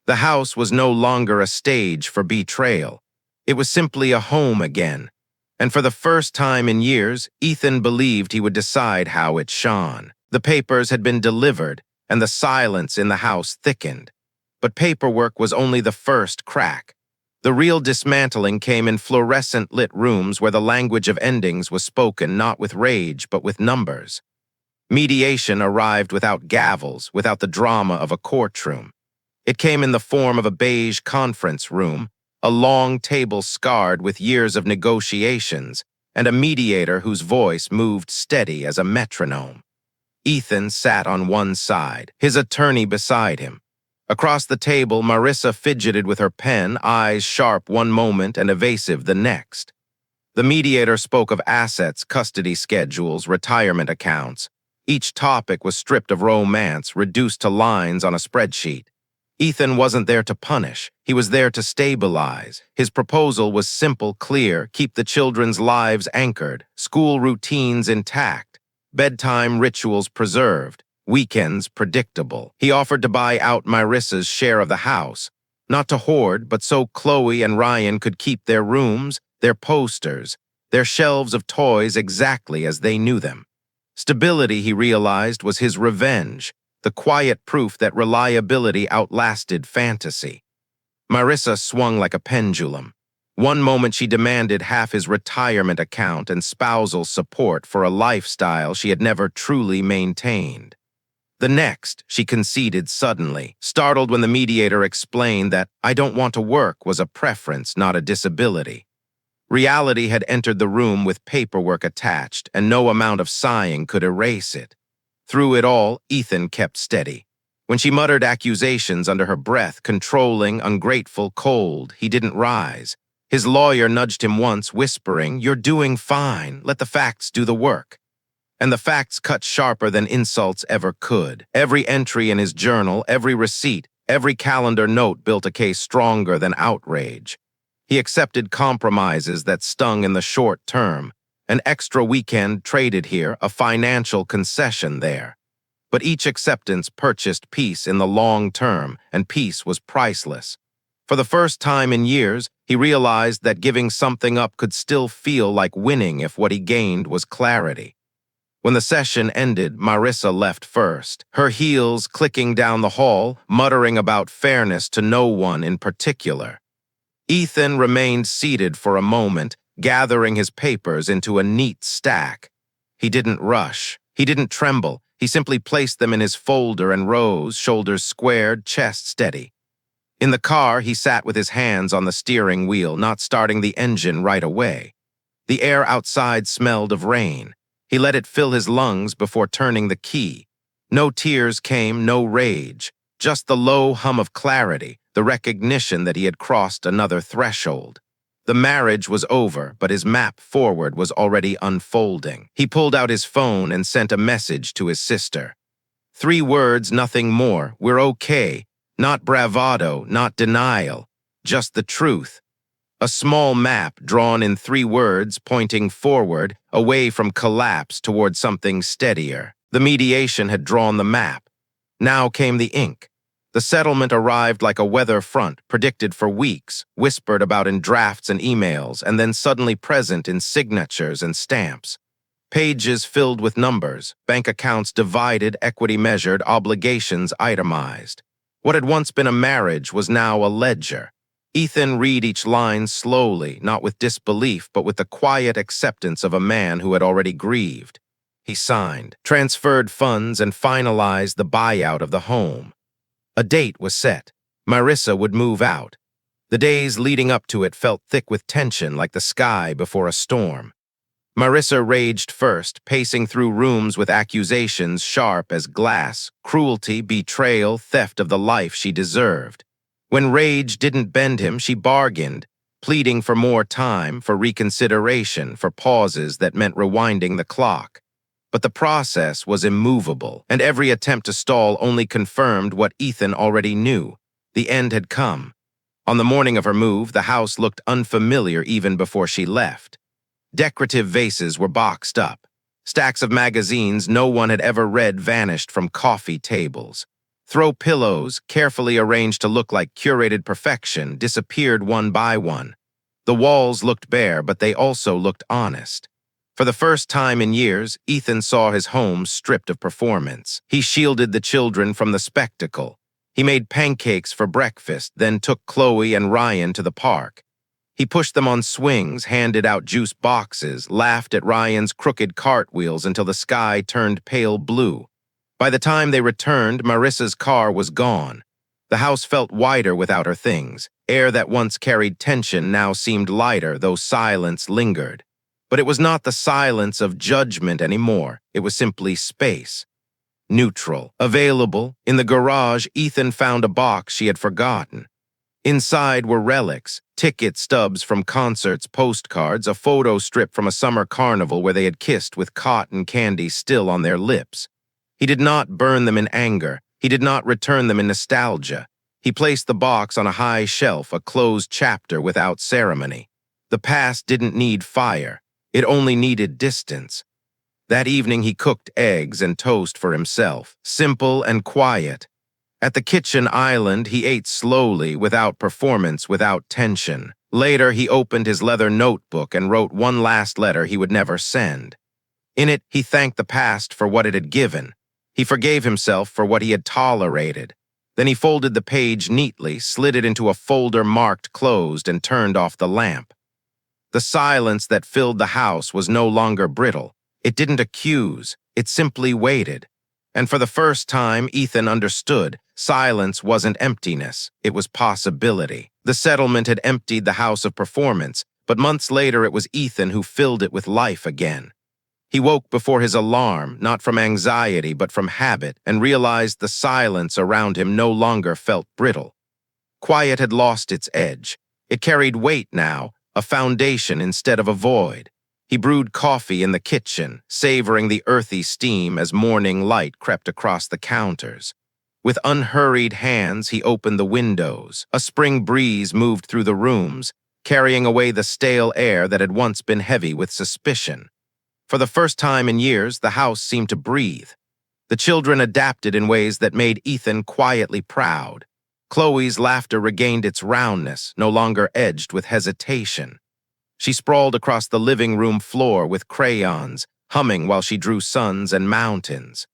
Speaker 1: The house was no longer a stage for betrayal. It was simply a home again. And for the first time in years, Ethan believed he would decide how it shone. The papers had been delivered, and the silence in the house thickened. But paperwork was only the first crack. The real dismantling came in fluorescent-lit rooms where the language of endings was spoken not with rage but with numbers. Mediation arrived without gavels, without the drama of a courtroom. It came in the form of a beige conference room, a long table scarred with years of negotiations, and a mediator whose voice moved steady as a metronome. Ethan sat on one side, his attorney beside him. Across the table, Marissa fidgeted with her pen, eyes sharp one moment and evasive the next. The mediator spoke of assets, custody schedules, retirement accounts. Each topic was stripped of romance, reduced to lines on a spreadsheet. Ethan wasn't there to punish. He was there to stabilize. His proposal was simple, clear: keep the children's lives anchored, school routines intact, bedtime rituals preserved, weekends predictable. He offered to buy out Marissa's share of the house, not to hoard, but so Chloe and Ryan could keep their rooms, their posters, their shelves of toys exactly as they knew them. Stability, he realized, was his revenge, the quiet proof that reliability outlasted fantasy. Marissa swung like a pendulum. One moment she demanded half his retirement account and spousal support for a lifestyle she had never truly maintained. The next, she conceded suddenly, startled when the mediator explained that "I don't want to work" was a preference, not a disability. Reality had entered the room with paperwork attached, and no amount of sighing could erase it. Through it all, Ethan kept steady. When she muttered accusations under her breath, controlling, ungrateful, cold, he didn't rise. His lawyer nudged him once, whispering, "You're doing fine. Let the facts do the work." And the facts cut sharper than insults ever could. Every entry in his journal, every receipt, every calendar note built a case stronger than outrage. He accepted compromises that stung in the short term, an extra weekend traded here, a financial concession there. But each acceptance purchased peace in the long term, and peace was priceless. For the first time in years, he realized that giving something up could still feel like winning if what he gained was clarity. When the session ended, Marissa left first, her heels clicking down the hall, muttering about fairness to no one in particular. Ethan remained seated for a moment, gathering his papers into a neat stack. He didn't rush. He didn't tremble. He simply placed them in his folder and rose, shoulders squared, chest steady. In the car, he sat with his hands on the steering wheel, not starting the engine right away. The air outside smelled of rain. He let it fill his lungs before turning the key. No tears came, no rage, just the low hum of clarity, the recognition that he had crossed another threshold. The marriage was over, but his map forward was already unfolding. He pulled out his phone and sent a message to his sister. 3 words, nothing more. We're okay. Not bravado, not denial. Just the truth. A small map drawn in 3 words pointing forward, away from collapse toward something steadier. The mediation had drawn the map. Now came the ink. The settlement arrived like a weather front, predicted for weeks, whispered about in drafts and emails, and then suddenly present in signatures and stamps. Pages filled with numbers, bank accounts divided, equity measured, obligations itemized. What had once been a marriage was now a ledger. Ethan read each line slowly, not with disbelief, but with the quiet acceptance of a man who had already grieved. He signed, transferred funds, and finalized the buyout of the home. A date was set. Marissa would move out. The days leading up to it felt thick with tension, like the sky before a storm. Marissa raged first, pacing through rooms with accusations sharp as glass, cruelty, betrayal, theft of the life she deserved. When rage didn't bend him, she bargained, pleading for more time, for reconsideration, for pauses that meant rewinding the clock. But the process was immovable, and every attempt to stall only confirmed what Ethan already knew. The end had come. On the morning of her move, the house looked unfamiliar even before she left. Decorative vases were boxed up. Stacks of magazines no one had ever read vanished from coffee tables. Throw pillows, carefully arranged to look like curated perfection, disappeared one by one. The walls looked bare, but they also looked honest. For the first time in years, Ethan saw his home stripped of performance. He shielded the children from the spectacle. He made pancakes for breakfast, then took Chloe and Ryan to the park. He pushed them on swings, handed out juice boxes, laughed at Ryan's crooked cartwheels until the sky turned pale blue. By the time they returned, Marissa's car was gone. The house felt wider without her things. Air that once carried tension now seemed lighter, though silence lingered. But it was not the silence of judgment anymore. It was simply space. Neutral, available. In the garage, Ethan found a box she had forgotten. Inside were relics, ticket stubs from concerts, postcards, a photo strip from a summer carnival where they had kissed with cotton candy still on their lips. He did not burn them in anger. He did not return them in nostalgia. He placed the box on a high shelf, a closed chapter without ceremony. The past didn't need fire. It only needed distance. That evening he cooked eggs and toast for himself, simple and quiet. At the kitchen island, he ate slowly, without performance, without tension. Later, he opened his leather notebook and wrote one last letter he would never send. In it, he thanked the past for what it had given. He forgave himself for what he had tolerated. Then he folded the page neatly, slid it into a folder marked closed, and turned off the lamp. The silence that filled the house was no longer brittle. It didn't accuse. It simply waited. And for the first time, Ethan understood. Silence wasn't emptiness, it was possibility. The settlement had emptied the house of performance, but months later it was Ethan who filled it with life again. He woke before his alarm, not from anxiety but from habit, and realized the silence around him no longer felt brittle. Quiet had lost its edge. It carried weight now, a foundation instead of a void. He brewed coffee in the kitchen, savoring the earthy steam as morning light crept across the counters. With unhurried hands, he opened the windows. A spring breeze moved through the rooms, carrying away the stale air that had once been heavy with suspicion. For the first time in years, the house seemed to breathe. The children adapted in ways that made Ethan quietly proud. Chloe's laughter regained its roundness, no longer edged with hesitation. She sprawled across the living room floor with crayons, humming while she drew suns and mountains.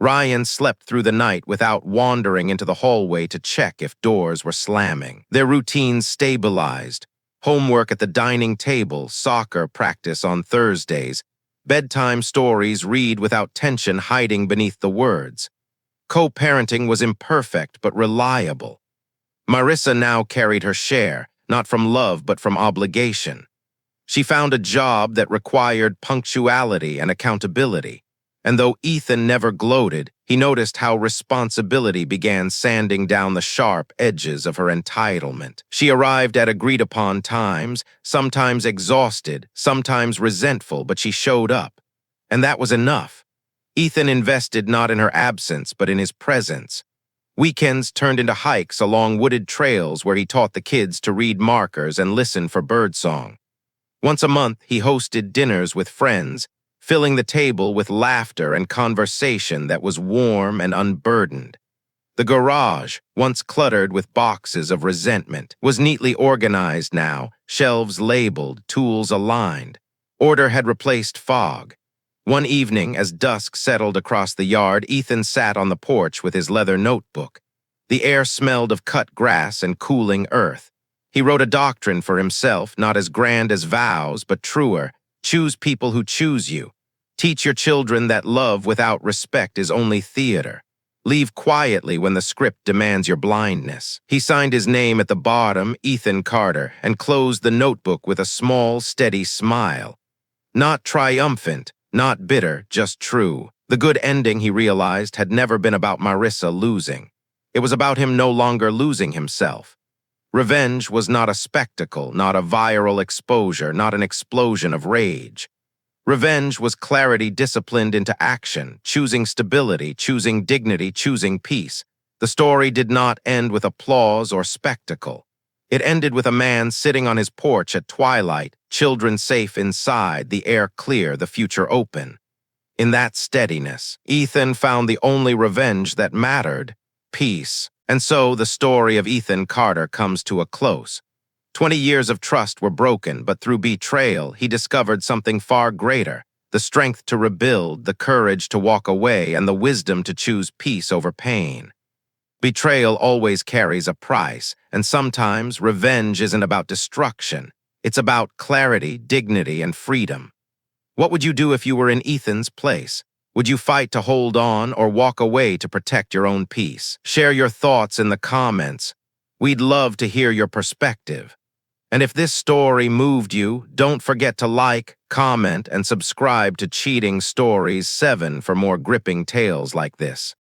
Speaker 1: Ryan slept through the night without wandering into the hallway to check if doors were slamming. Their routines stabilized. Homework at the dining table, soccer practice on Thursdays, bedtime stories read without tension hiding beneath the words. Co-parenting was imperfect but reliable. Marissa now carried her share, not from love but from obligation. She found a job that required punctuality and accountability. And though Ethan never gloated, he noticed how responsibility began sanding down the sharp edges of her entitlement. She arrived at agreed-upon times, sometimes exhausted, sometimes resentful, but she showed up. And that was enough. Ethan invested not in her absence, but in his presence. Weekends turned into hikes along wooded trails where he taught the kids to read markers and listen for birdsong. Once a month, he hosted dinners with friends, filling the table with laughter and conversation that was warm and unburdened. The garage, once cluttered with boxes of resentment, was neatly organized now, shelves labeled, tools aligned. Order had replaced fog. One evening, as dusk settled across the yard, Ethan sat on the porch with his leather notebook. The air smelled of cut grass and cooling earth. He wrote a doctrine for himself, not as grand as vows, but truer. Choose people who choose you. Teach your children that love without respect is only theater. Leave quietly when the script demands your blindness. He signed his name at the bottom, Ethan Carter, and closed the notebook with a small, steady smile. Not triumphant, not bitter, just true. The good ending, he realized, had never been about Marissa losing. It was about him no longer losing himself. Revenge was not a spectacle, not a viral exposure, not an explosion of rage. Revenge was clarity disciplined into action, choosing stability, choosing dignity, choosing peace. The story did not end with applause or spectacle. It ended with a man sitting on his porch at twilight, children safe inside, the air clear, the future open. In that steadiness, Ethan found the only revenge that mattered, peace. And so the story of Ethan Carter comes to a close. 20 years of trust were broken, but through betrayal, he discovered something far greater: the strength to rebuild, the courage to walk away, and the wisdom to choose peace over pain. Betrayal always carries a price, and sometimes revenge isn't about destruction. It's about clarity, dignity, and freedom. What would you do if you were in Ethan's place? Would you fight to hold on or walk away to protect your own peace? Share your thoughts in the comments. We'd love to hear your perspective. And if this story moved you, don't forget to like, comment, and subscribe to Cheating Stories 7 for more gripping tales like this.